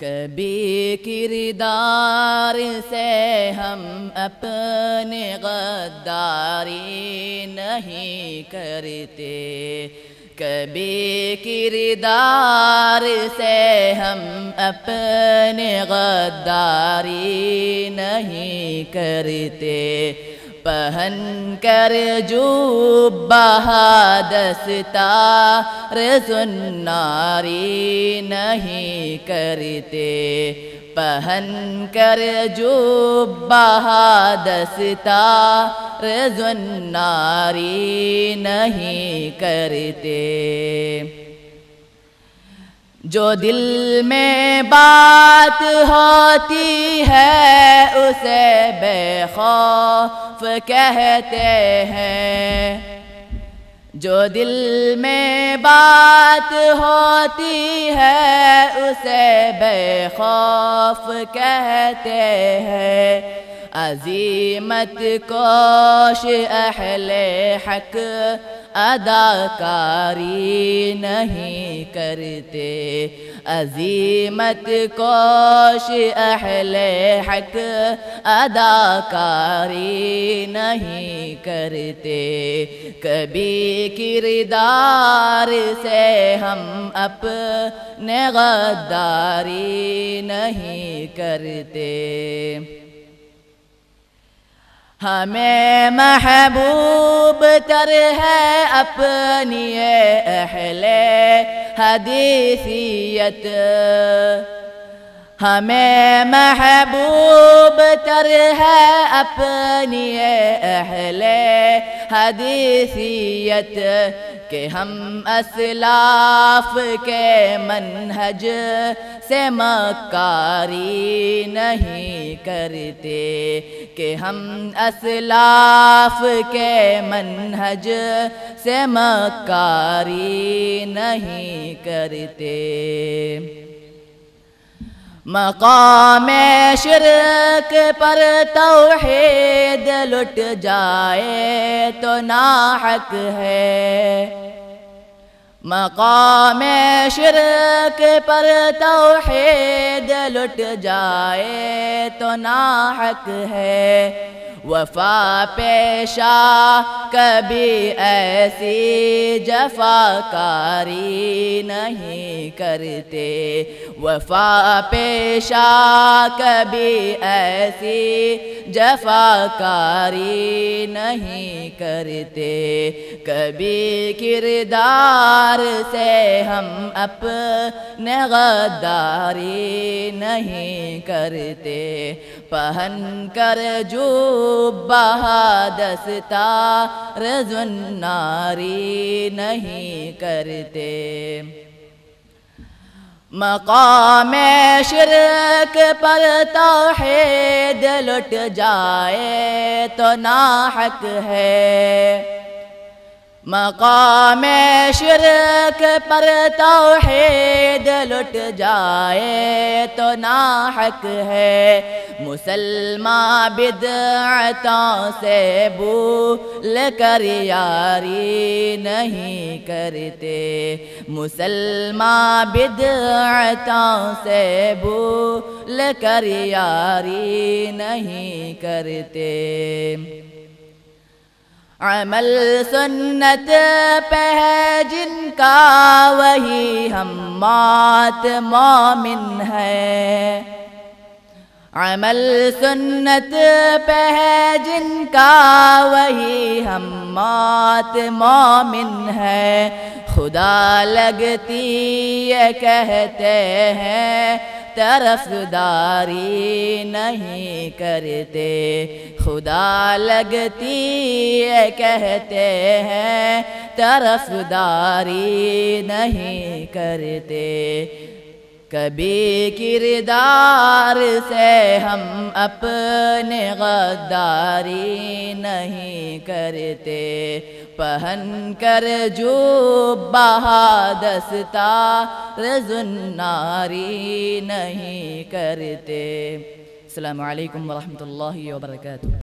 کبھی کردار سے ہم اپنے غداری نہیں کرتے، کبھی کردار سے ہم اپنے غداری نہیں کرتے، پہن کر جوبہ دستار زناری نہیں کرتے، پہن کر جوبہ دستار زناری نہیں کرتے۔ جو دل میں بات ہوتی ہے اسے بے خوف کہتے ہیں، جو دل میں بات ہوتی ہے اسے بے خوف کہتے ہیں، عزیمت کوش اہل حق اداکاری نہیں کرتے، عزیمت کوش اہل حق اداکاری نہیں کرتے، کبھی کردار سے ہم اپنے غداری نہیں کرتے۔ ہمیں محبوب تر ہے اپنی اہل حدیثیت، ہمیں محبوب تر ہے اپنی اہل حدیثیت، کہ ہم اسلاف کے منہج سے مکاری نہیں کرتے، کہ ہم اسلاف کے منہج سے مکاری نہیں کرتے۔ مقام شرک پر توحید لٹ جائے تو ناحق ہے، مقام شرک پر توحید لٹ جائے تو ناحق ہے، وفا پیشہ کبھی ایسی جفاکاری نہیں کرتے، وفا پیشہ کبھی ایسی جفاکاری نہیں کرتے، کبھی کردار سے ہم اپنے غداری نہیں کرتے، پہن کر جوبہ دستار زناری نہیں کرتے، مقام شرک پر توحید لٹ جائے تو ناحق ہے، مقام شرک پر توحید لٹ جائے تو ناحق ہے، مسلمان بدعتوں سے بھول کر یاری نہیں کرتے، مسلمان بدعتوں سے بھول کر یاری نہیں کرتے، عمل سنت پہ ہے جن کا وہی ہمات مومن ہے، عمل سنت پہ ہے جن کا وہی ہمات مومن ہے، خدا لگتی یہ کہتے ہیں طرفداری نہیں کرتے، خدا لگتی یہ کہتے ہیں طرفداری نہیں کرتے، کبھی کردار سے ہم اپنے غداری نہیں کرتے، پہن کر جوبہ دستار زناری نہیں کرتے۔ السلام علیکم ورحمۃ اللہ وبرکاتہ۔